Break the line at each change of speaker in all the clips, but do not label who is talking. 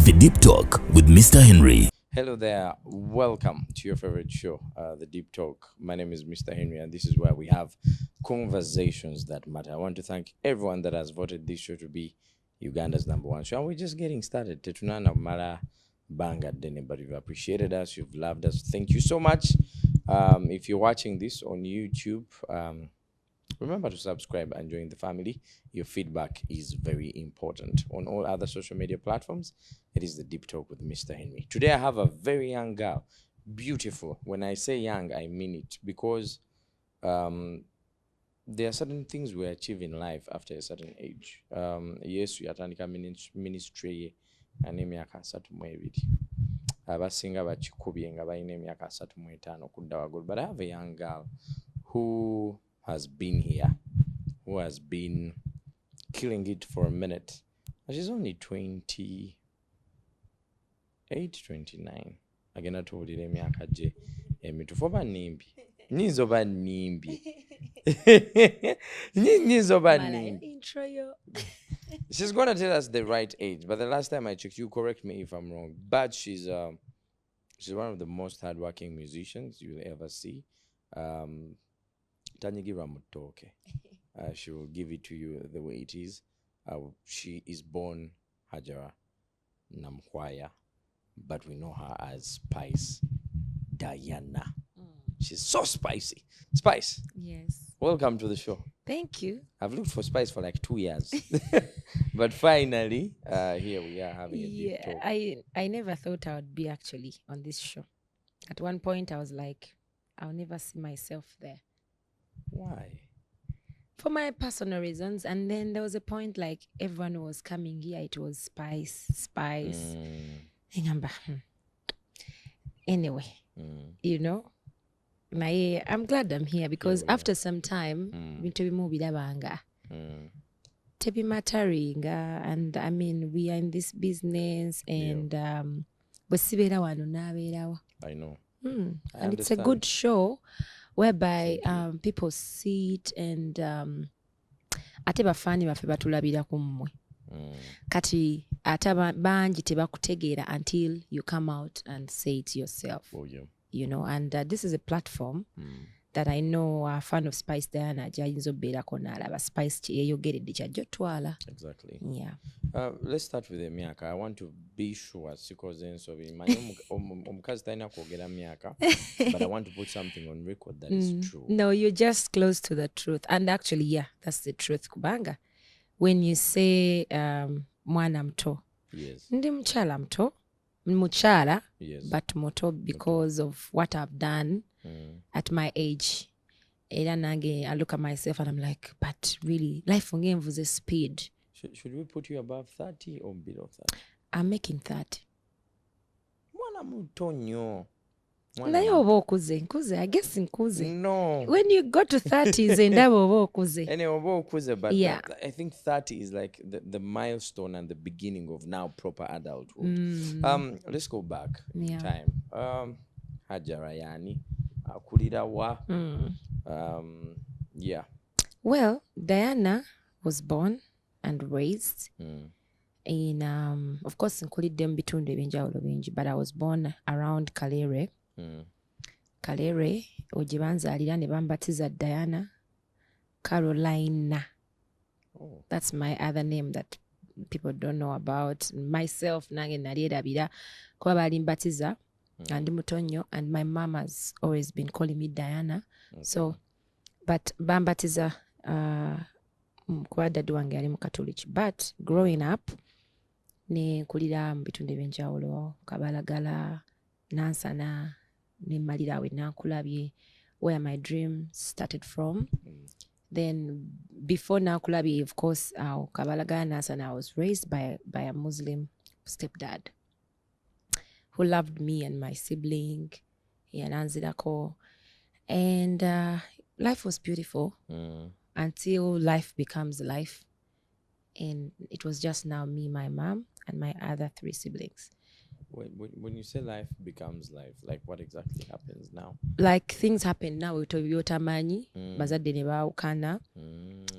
The Deep Talk with Mr. Henry.
Hello there. Welcome to your favorite show, The Deep Talk. My name is Mr. Henry, and this is where we have conversations that matter. I want to thank everyone that has voted this show to be Uganda's #1 show. And we're just getting started. Tetunana mara banga dene, but you've appreciated us, you've loved us. Thank you so much. If you're watching this on YouTube, remember to subscribe and join the family. Your feedback is very important. On all other social media platforms, it is The Deep Talk with Mr. Henry. Today I have a very young girl. Beautiful. When I say young, I mean it. Because there are certain things we achieve in life after a certain age. Yes, we atandika ministry anemyaka 32. Abasinga bakikubye nga balina emyaka 35 kudda waggulu. But I have a young girl who has been here, who has been killing it for a minute. And she's only 28, 29. Agenda tuwulira emyaka gye emituufu oba nnimbi. Nnyinza oba nnimbi. Nnyinza oba nnimbi. She's going to tell us the right age, but the last time I checked, you correct me if I'm wrong, but she's one of the most hardworking musicians you'll ever see. Tanyigira mutoke. She will give it to you the way it is. She is born Hajara Namkwaya, but we know her as Spice Diana. She's so spicy. Spice.
Yes.
Welcome to the show.
Thank you.
I've looked for Spice for like 2 years. But finally, here we are having a deep talk.
I never thought I would be actually on this show. At one point, I was like, I'll never see myself there.
Why?
For my personal reasons. And then there was a point like everyone was coming here. It was Spice. And anyway, you know, I'm glad I'm here because after some time, and I mean, we are in this business and
I know.
and it's a good show whereby people sit and ate bafaani baffe batulabira ku mmwe kati ate bangi tebakutegeera until you come out and say it yourself. You know, and this is a platform that I know a fan of Spice Diana gyayinza obeerako n'alaba Spice yeeyogeredde kyajja otwala.
Exactly.
Yeah.
Let's start with the myaka. I want to be sure because omukazi talina kwogera myaka, but I want to put something on record that is true.
No, you're just close to the truth. And actually, yeah, that's the truth, kubanga. When you say mwana mto,
yes,
ndi mchala mto, muchala,
yes,
but moto because of what I've done at my age. Era nange, I look at myself and I'm like, but really, life was a speed.
Should we put you above 30 or below 30?
I'm making 30.
Mwana muto nnyo.
Naye oba okuze, I guess nkuze.
No.
When you go to 30s, endaba oba okuze.
Anyway, oba okuze, but
yeah.
I think 30 is like the milestone and the beginning of now proper adulthood. Let's go back in time. Hajara yani akulira wa. Yeah.
Well, Diana was born and raised in of course nkulidde mu bitundu ebyenjawulo bingi, but I was born around Kalere. Kalere ogibanzalira ne bambatiza Diana Carolina. That's my other name that people don't know about. Myself nange nalyerabira kuba balimbatiza ndi mutonyo, and my mom has always been calling me Diana. So but bambatiza kuba daddy wange ali mu Catholic, but growing up ne nkulira mu bitundu ebyenjawulo, Kabalagala, Nansana, ne malira we Nankulabye, where my dream started from. Then before Nankulabye, of course, Kabalagala, Nansana, I was raised by a Muslim stepdad who loved me and my sibling, Yananzidako. And life was beautiful until life becomes life. And it was just now me, my mom, and my other 3 siblings.
When you say life becomes life, like what exactly happens now?
Like things happen now. Bazadde ne baawukana.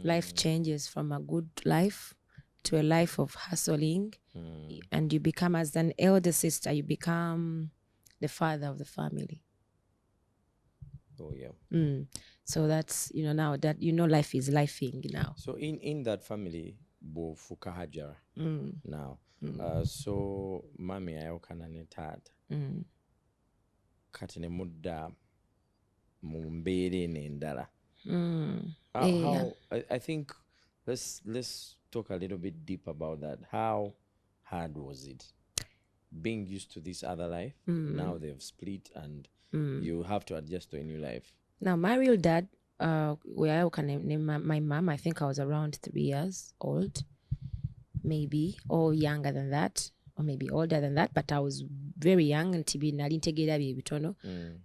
Life changes from a good life to a life of hustling, and you become, as an elder sister, you become the father of the family.
Oh yeah.
So that's, now that life is lifing now.
So in that family, bo fuka hajara now. So mami ayokana ne tata. Kati ne mudda mu mbeera n'endala. How I think let's talk a little bit deep about that. How hard was it being used to this other life? Now they've split and you have to adjust to a new life.
Now my real dad, my mom, I think I was around 3 years old, maybe, or younger than that, or maybe older than that, but I was very young and tibi nalintegeera bye bitono.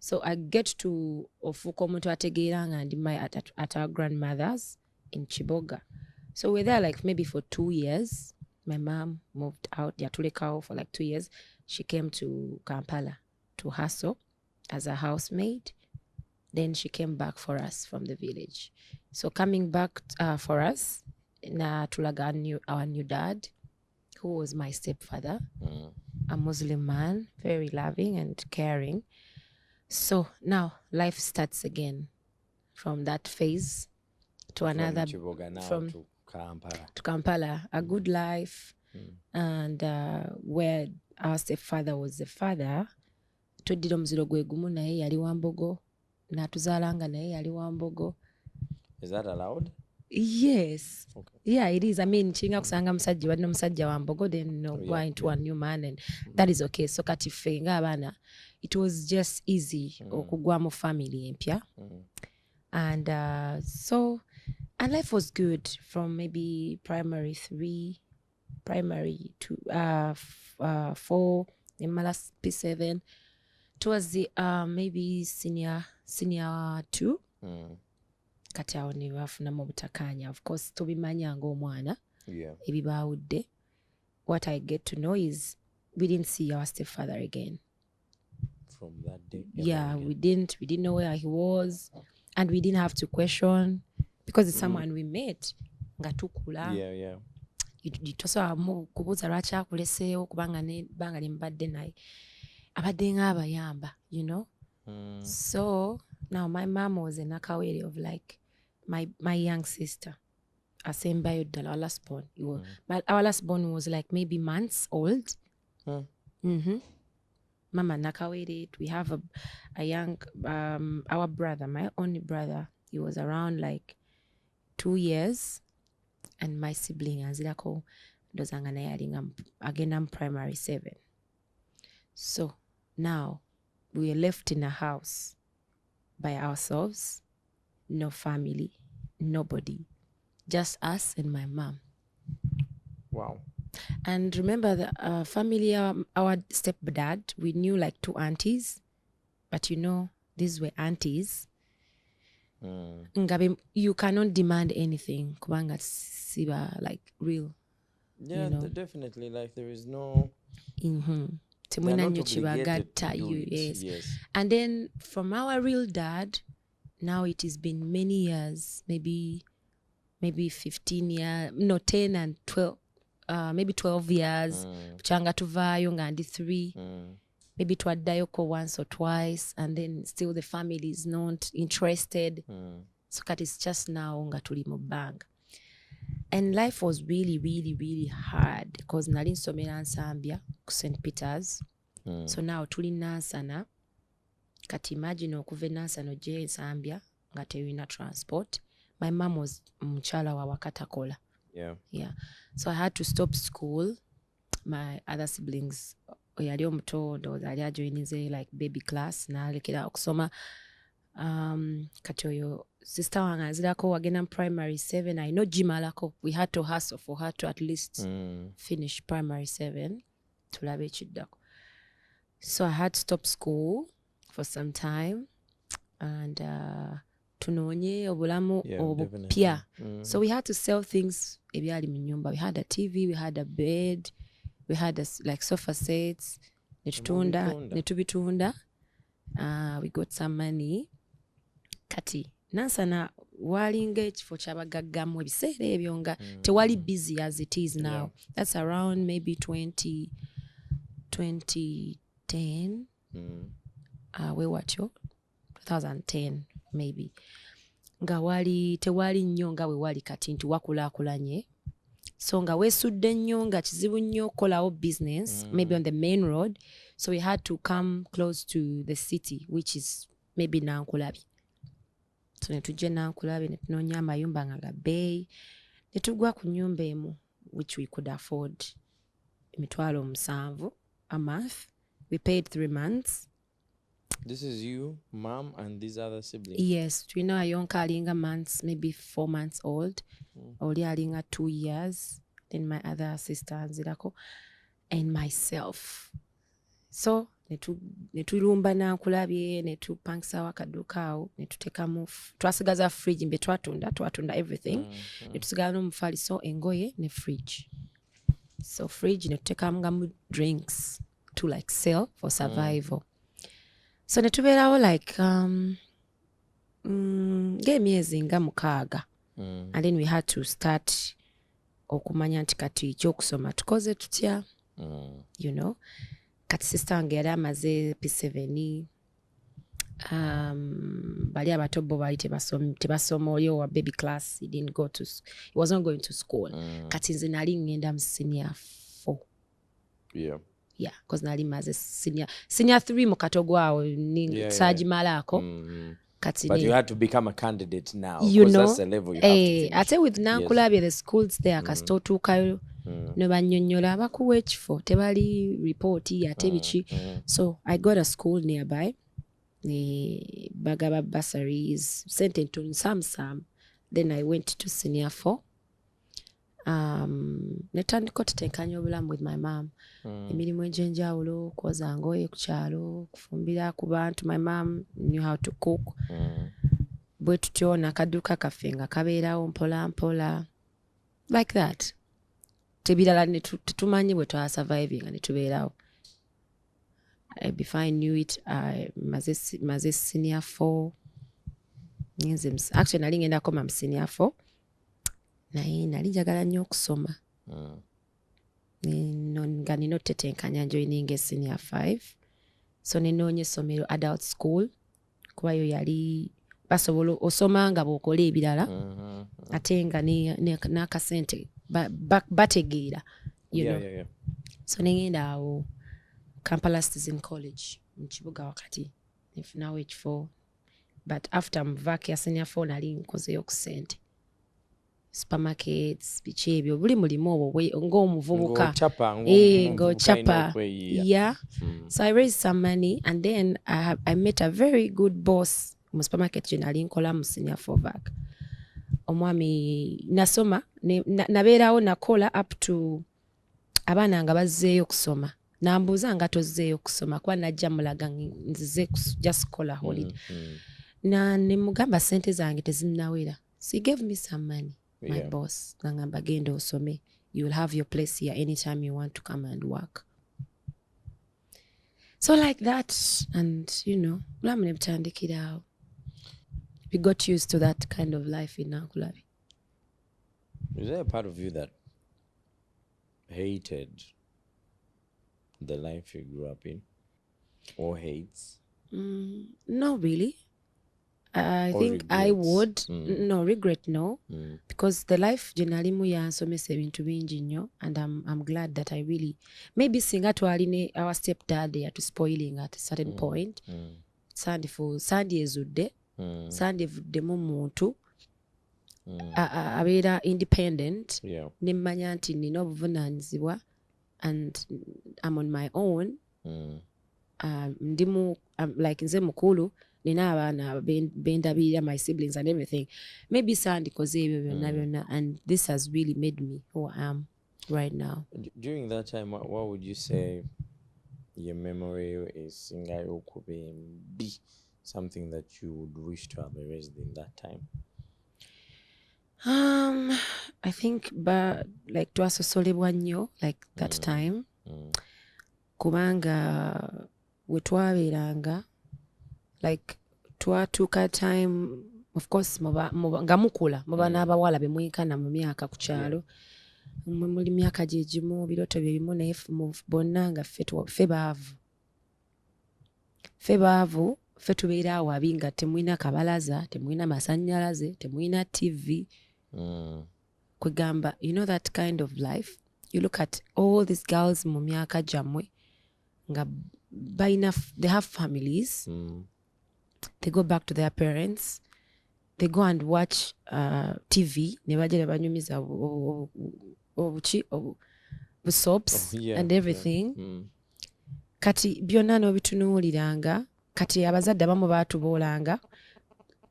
So I get to ofuka omuntu ategeeranga and at our grandmother's in Chiboga. So we're there like maybe for 2 years. My mom moved out Yatulekao for like 2 years. She came to Kampala to hustle as a housemaid. Then she came back for us from the village. So coming back for us, na tulaga our new dad, who was my stepfather, a Muslim man, very loving and caring. So now life starts again from that phase to another,
from to Kampala.
To Kampala, a good life, and where our stepfather was the father. Tuddira omuziro gwe gumu naye yali Wambogo, natuzaalanga naye yali Wambogo.
Is that allowed?
Yes.
Okay.
Yeah, it is. I mean, chinga kusanga musajja wadde musajja Wambogo, then go into a new man, and that is okay. So kati ffe nga abaana, it was just easy okugwa mu family empya. And and life was good from maybe primary 3, primary 2, 4, Mala P7, towards the maybe senior 2. Kati awo ne bafunamu obutakkaanya. Of course tubimanya ng'omwana ebibaawudde. What I get to know is we didn't see our stepfather again.
From that day?
Yeah, we didn't know where he was, and we didn't have to question because it's someone we met nga tukula.
Yeah.
Tosobola kubuuza lwaki akuleseewo kubanga banga limbadde naye abadde ng'abayamba, So now my mom was in Nakawere of like my young sister. Asembayo ddala, our last born. Our last born was like maybe months old. Mama Nakawere, we have a young our brother, my only brother, he was around like 2 years, and my sibling Anzirako dozanga naye alinga again I'm primary 7. So now we are left in a house by ourselves, no family, nobody, just us and my mom.
Wow.
And remember the family, our stepdad, we knew like 2 aunties, but these were aunties. Ngabe, you cannot demand anything kubanga siba like real.
Yeah, definitely. Like there is no.
Timwina nyo chibagatta, yes. And then from our real dad, now it has been many years, maybe 15 years, no 10 and 12, maybe 12 years. Changa tuvayo nga ndi 3. Maybe twaddayoko once or twice, and then still the family is not interested. So that is just now nga tuli mu banga. And life was really, really, really hard because nali nsomera Nsambya ku St. Peter's. So now tuli Nansana. Kati imagine okuva Nansana ojje Nsambya nga tewina transport. My mom was mukyala wa Wakatakola. Yeah. So I had to stop school. My other siblings yali omuto yali ajoinize like baby class nalekera okusoma. Kati oyo sister wange azirako wagenda primary 7. I know Jimalako, we had to hustle for her to at least finish primary 7 tulabe ekiddako. So I had to stop school for some time and tunoonye obulamu obupya. So we had to sell things ebyali mu nyumba. We had a TV, we had a bed, we had like sofa sets, netubitunda. We got some money. Kati Nansana, walinga ekifo ky'abagaggamu ebiseera ebyo nga tewali busy as it is now. That's around maybe 2010 wewatyo 2010 maybe nga tewali nnyo nga bwe wali kati nti wakulaakulanye, so nga weesudde nnyo nga kizibu nnyo okukolawo business maybe on the main road, so we had to come close to the city which is maybe Nankulabi. So ne tujja Nankulabi ne tunoonya amayumba nga ga bay, ne tugwa ku nnyumba emu which we could afford $7,000 a month. We paid 3 months.
This is you, mom, and these other siblings?
Yes, tulina ayonka alinga months, maybe 4 months old. Oli alinga 2 years. Then my other sister Nzirako and myself. So ne tulumba Nankulabye, ne tupangisa wakaduka awo, ne tutekamu twasigaza fridge mbe twatunda everything. Ne tusigala n'omufaliso, engoye ne fridge. So fridge ne tutekamu drinks to like sell for survival. So ne tubeerawo like ng'emyezi nga 6. And then we had to start okumanya nti kati ekyokusoma tukoze tutya. You know, kati sister wange yali amaze P7. Bali abato bo bali tebasoma oli wa baby class. He was not going to school. Kati nze nali ngenda mu senior 4. Yeah, because nali maze senior 3 mu katogwawo sagimalako.
But you had to become a candidate now,
because
that's the level you have to finish.
Ate with Nankulabye, the schools there kasita otuukayo ne bannyonnyola bakuwa ekifo tebali report ate biki. So I got a school nearby, ne bagaba bursaries, sente ntono some. Then I went to senior 4. Netandika otutenkanya obulamu with my mom. Emirimu egy'enjawulo, kwoza ngoye ku kyalo, kufumbira ku bantu. My mom knew how to cook. Bwe tutyo n'akaduuka kaffe nga kabeerawo mpola mpola like that. Tebirala ne tumanyi bwe twasurviving nga ne tubeerawo. Before I knew it, maze senior 4. Actually nali ngenda koma mu senior 4. Naye nali njagala nnyo okusoma. Nga nina otetenkanya joining senior 5. So nenoonya essomero adult school. Kuba yo yali basobola osoma nga bw'okola ebirala. Ate nga n'akasente bategeera. You know. So nengenda awo Kampala Citizen College mu kibuga wakati. Nefunawo ekifo. But after muvaka ya senior 4 nali nkozeyo ku sente. Supermarkets, biki ebyo buli mulimu obwo ng'omuvubuka. Ng'ochapa. Yeah. So I raised some money and then I met a very good boss mu supermarket gye nali nkola mu senior 4 back. Omwami nasoma, nabeerawo nakola up to abaana nga bazzeeyo okusoma. Nambuuza nga tozzeeyo okusoma kuba najja mulaga nzize just kola holiday. Ne mugamba sente zange tezinnawera. So he gave me some money. My boss, ngamba genda osome. You will have your place here anytime you want to come and work. So like that, and you know, we got used to that kind of life in Nankulabi.
Is there a part of you that hated the life you grew up in, or hates?
No, really. I think regrets? I would. No, regret no. Because the life generally yansomesa ebintu bingi nnyo, and I'm glad that I really, maybe singa twaline our stepdad there to spoiling at a certain point. Sandi ezudde, sandi evuddemu muntu abeera independent, nemmanya nti nina obuvunaanyizibwa and I'm on my own. Ndimu like nze mukulu, nina abaana bendabirira, my siblings and everything. Maybe sandikoze ebyo byonna byonna, and this has really made me who I am right now.
During that time, what would you say your memory is be something that you would wish to have erased in that time?
I think like twasosolebwa nnyo like that time. Kubanga we twabeeranga like twatuuka time of course nga mukula muba n'abawala be mwekana mu myaka ku kyalo muli myaka gye gimu birooto bye bimu naye bonna nga ffe baavu ffe tubeera awabi nga temulina kabalaza temulina masannyalaze temulina TV kwegamba you know that kind of life you look at all these girls mu myaka gyammwe nga they have families they go back to their parents they go and watch TV ne bajja ne banyumiza soaps and everything kati byonna n'obitunuuliranga kati abazadde abamu baatubuulanga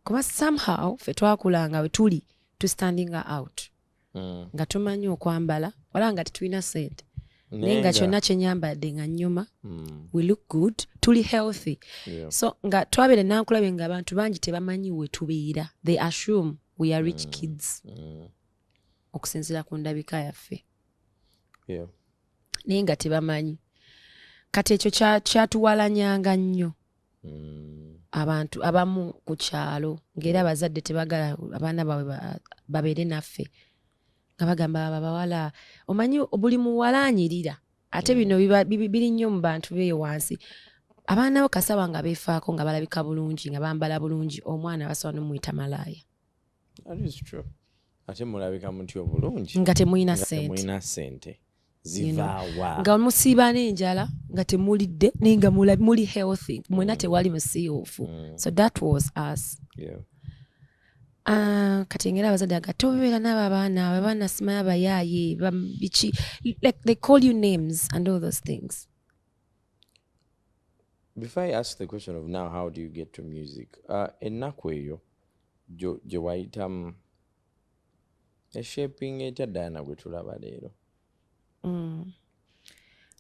kuba somehow ffe twakulanga we tuli to standing out nga tumanyi okwambala wala nga tetulina sente naye nga kyonna kyenyambadde nga nnyuma we look good tuli healthy so nga twabere nankulabye nga abantu bangi tebamanyi we tubeera they assume we are rich kids okusinziira ku ndabika yaffe naye nga tebamanyi kati ekyo kyatuwalanyanga nnyo abantu abamu ku kyalo ng'era abazadde tebagala abaana baabwe babeere naffe nga bagamba abawala omanyi buli muwala anyirira ate bino biri nnyo mu bantu beeyo wansi abaana bo kasaba nga beefaako nga balabika bulungi nga bambala bulungi omwana basobola n'omuyita malaaya
ate mulabika mutyo bulungi
nga temulina
sente zivaawa
nga musiiba n'enjala nga temulidde naye nga muli healthy mwena tewali musiiwuufu so that was us kati ngera abazadde aga tobeera n'abo abaana simanyi abayaaye biki like they call you names and all those things.
Before I ask the question of now how do you get to music ennaku eyo gye wayitamu eshaping etya Diana gwe tulaba leero?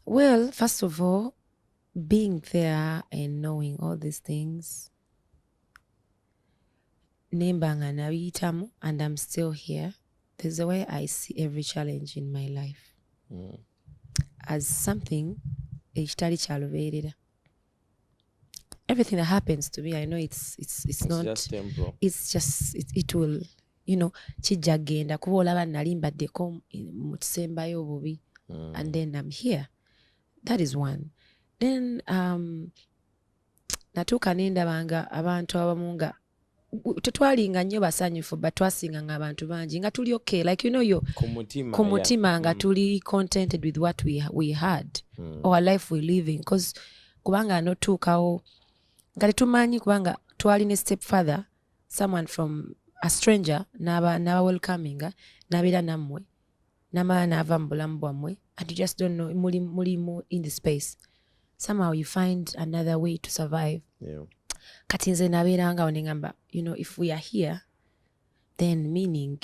Well, first of all, being there and knowing all these things, nembanga nabiyitamu and I'm still here. There's a way I see every challenge in my life as something ekitali kyalubeerera. Everything that happens to me, I know it's not
just temporal.
It's just it will, you know, kijja genda kuba olaba nali mbaddeko mu kisembayo obubi and then I'm here. That is one. Then natuuka nendabanga abantu abamu nga tetwalinga nnyo basanyufu but twasinga nga abantu bangi nga tuli okay like you know ku mutima nga tuli contented with what we had or life we living because kubanga notuukawo nga tetumanyi kubanga twali ne step further someone from a stranger n'aba welcoming n'abeera nammwe n'amala n'ava mu bulamu bwammwe and you just don't know mulimu in the space somehow you find another way to survive. Kati nze nabeeranga awo nengamba you know if we are here then meaning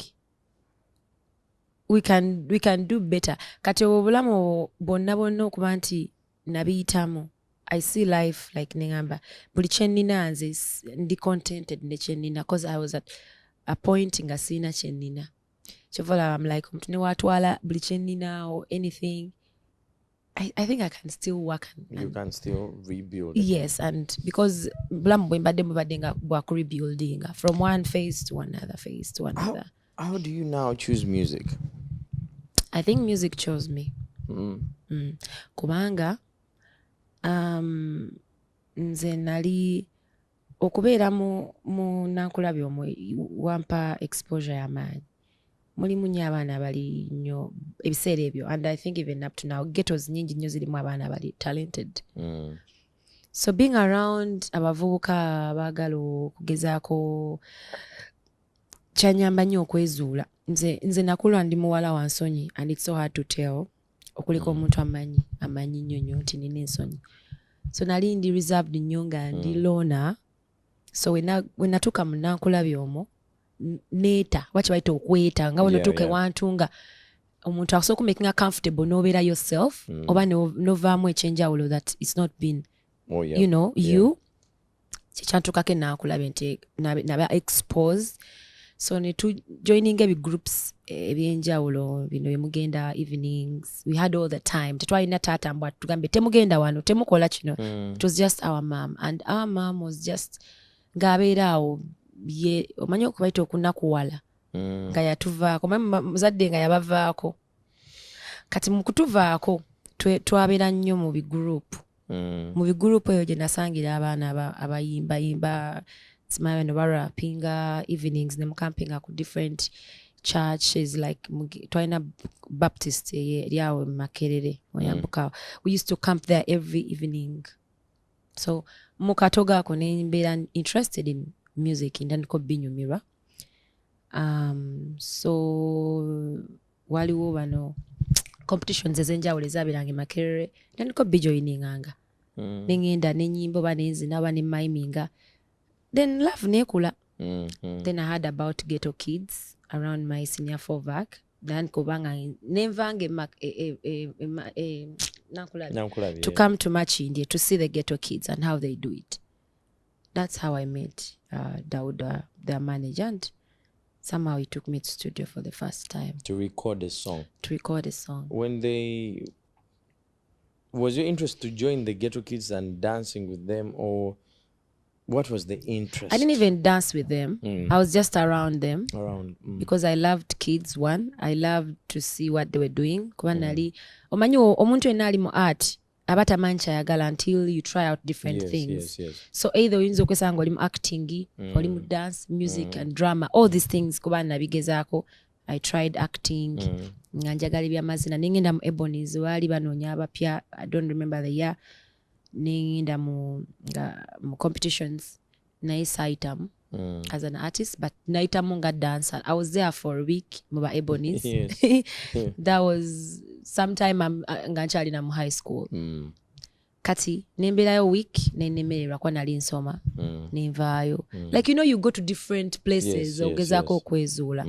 we can do better. Kati obulamu bonna okuba nti nabiyitamu I see life like nengamba buli kyenina nze ndi contented ne kyenina because I was at a point nga sina kyenina kyovola I'm like omuntu ne watwala buli kyenina or anything I think I can still work and
you can still rebuild
yes and because bulamu bwembadde nga bwa rebuilding from one phase to another phase to another.
How do you now choose music?
I think music chose me kubanga nze nali okubeera mu nankulabye omwe wampa exposure y'amaanyi mulimu nnyo abaana bali nnyo ebiseera ebyo and I think even up to now ghettos nyingi nnyo zirimu abaana bali talented so being around abavubuka abaagala okugezaako kyanyamba nnyo okwezuula nze nakula ndi muwala wa nsonyi and it's so hard to tell okuliko omuntu amanyi nnyo nti nina ensonyi so nali ndi reserved nnyo nga ndi loner so we natuuka mu nankulabye omwo neeta waki bayita okweta nga wanotuuka ewantu nga omuntu asobola okumakinga comfortable n'obeera yourself oba novaamu ekyenjawulo that it's not been you know you kyekyantuukako ennankulabe nti naba exposed so ne tujoininga ebigroups ebyenjawulo bino bemugenda evenings we had all the time tetwalina taata mbw tugambe temugenda wano temukola kino it was just our mom and our mom was just ng'abeera awo ye omanyi okubaita okunakuwala nga yatuvaako muzadde nga yabavaako kati mu kutuvaako twabera nnyo mu bigurupu mu bigurupu eyo gye nasangira abaana abayimbayimba simanyi bano barapinga evenings ne mukampinga ku different churches like twalina Baptist eryawo mu Makerere oyambuka we used to camp there every evening so mu katogo ako ne mbeera interested in music ndandiko binyumirwa so waliwo bano competitions ezenjawulo ezabiranga e Makerere ndandiko bijoininganga nengenda nenyimbo banenzina banemiminga then love nekula then I heard about ghetto kids around my senior 4 vac then kubanga nemvange nakulabi to come to Machindye to see the ghetto kids and how they do it. That's how I met Dauda, their manager, and somehow he took me to studio for the first time
to record a song.
When
was your interest to join the ghetto kids and dancing with them, or what was the interest?
I didn't even dance with them. I was just around them. Because I loved kids. One, I loved to see what they were doing. Omanyi omuntu enali mu art abata mancha yagala until you try out different things.
Yes.
So either oyinza okwesanga oli mu acting, oli mu dance, music and drama, all these things kuba nabigezaako. I tried acting. Nga njagala ebyamazina nengenda mu Ebony's wali banoonya abapya. I don't remember the year. Nengenda mu competitions naye saitamu as an artist but naitamu nga dancer. I was there for a week mu ba Ebony's. That was sometime nga nkyalina mu high school. Kati nemberayo week nenemererwa kwa nali nsoma nenvaayo like you go to different places ogezaako okwezuula.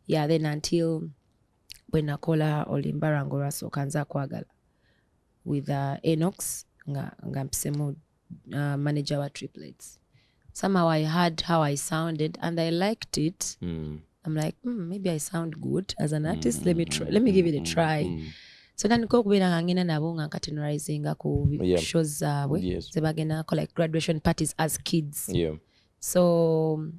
Then until when nakola Olimbarango lwasooka nza kwagala with Enox nga mpisemu manager wa triplets. Somehow I heard how I sounded and I liked it. I'm like, maybe I sound good as an artist. Let me give it a try. So then niko kubeera nga ngenda nabo nga nkatenorizinga ku shows zaabwe zebagenda ko like graduation parties as kids. So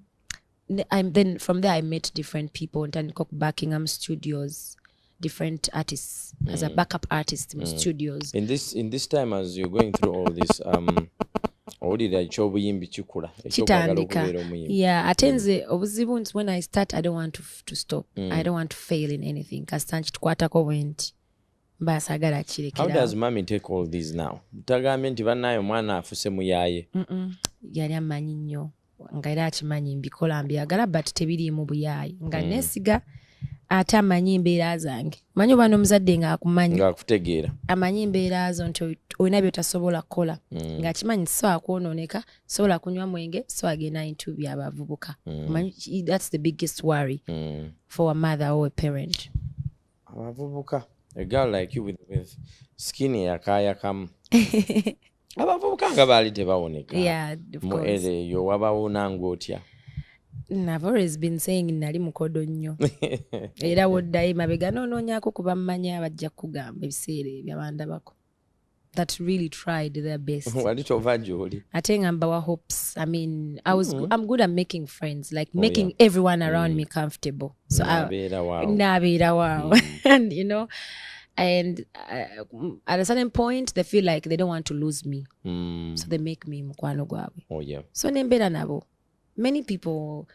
then from there I met different people ntandika ku Buckingham Studios, different artists as a backup artist in studios.
In this time as you're going through all this owulira ekyobuyimbi kikula ekyokagala okubeera omuyimbi.
Atenze obuzibu nti when I start I don't want to stop. I don't want to fail in anything kasita nkitukwatako bwenti mbasagala kirekera.
How does mommy take all these now? Mutagambye nti bannaye omwana afuse muyaye.
Yali amanyi nnyo nga era akimanyi mbikola mbyagala but tebiriimu buyaayi nga nesiga ate amanyi embeera zange. Manyi bano omuzadde nga akumanyi
nga akutegeera
amanyi embeera zo nti olina byotasobola kukola nga akimanyi so akwonooneka sobola kunywa mwenge so agenda into byabavubuka. That's the biggest worry for a mother or a parent.
Abavubuka, a girl like you with skinny yakayakamu abavubuka nga baali tebawoneka.
Of course.
Yo wabawona ng'otya?
I've always been saying nali mukodo nnyo era woddayo mabega noonoonyaako kuba mmanyi abajja kugamba ebiseera ebyabandabako that really tried their best.
Wali tova gy'oli?
Ate nga mbawa hopes. I mean, I'm good at making friends, like making everyone around me comfortable. So nabeera waawo. And and at a certain point they feel like they don't want to lose me. So they make me mukwano gwabwe. So nembeera nabo. Many people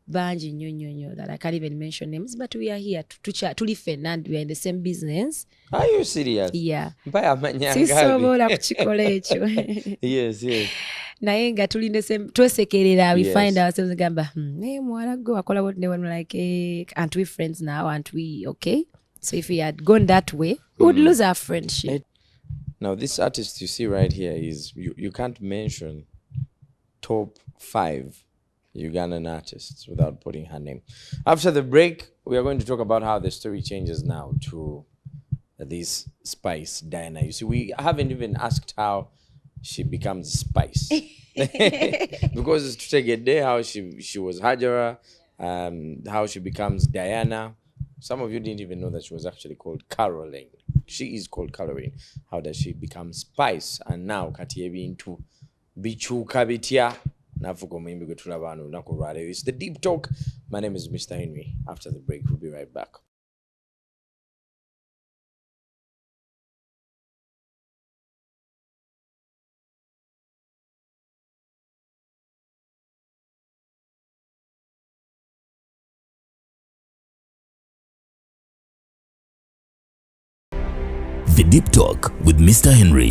banji nnyo that I can't even mention names, but we are here to live and we are in the same business.
Are you serious? Mpaya amanyangabi.
Sisobola kukikola ekyo.
Yes.
Naye nga tuli the same twesekerera, we find ourselves gamba mwala go akola what they want, like aren't we friends now, aren't we okay? So if we had gone that way we would lose our friendship.
Now this artist you see right here is you can't mention top 5 Ugandan artists without putting her name. After the break, we are going to talk about how the story changes now to this Spice Diana. You see, we haven't even asked how she becomes Spice. Because to take a day, how she was Hajara, how she becomes Diana. Some of you didn't even know that she was actually called Caroline. She is called Caroline. How does she become Spice? And now Katiebi into Bichuka Bitya. nafuka omuyimbi gwe tulaba wano olunaku lwaleero. It's the Deep Talk. My name is Mr. Henry. After the break, we'll be right back.
The Deep Talk with Mr. Henry.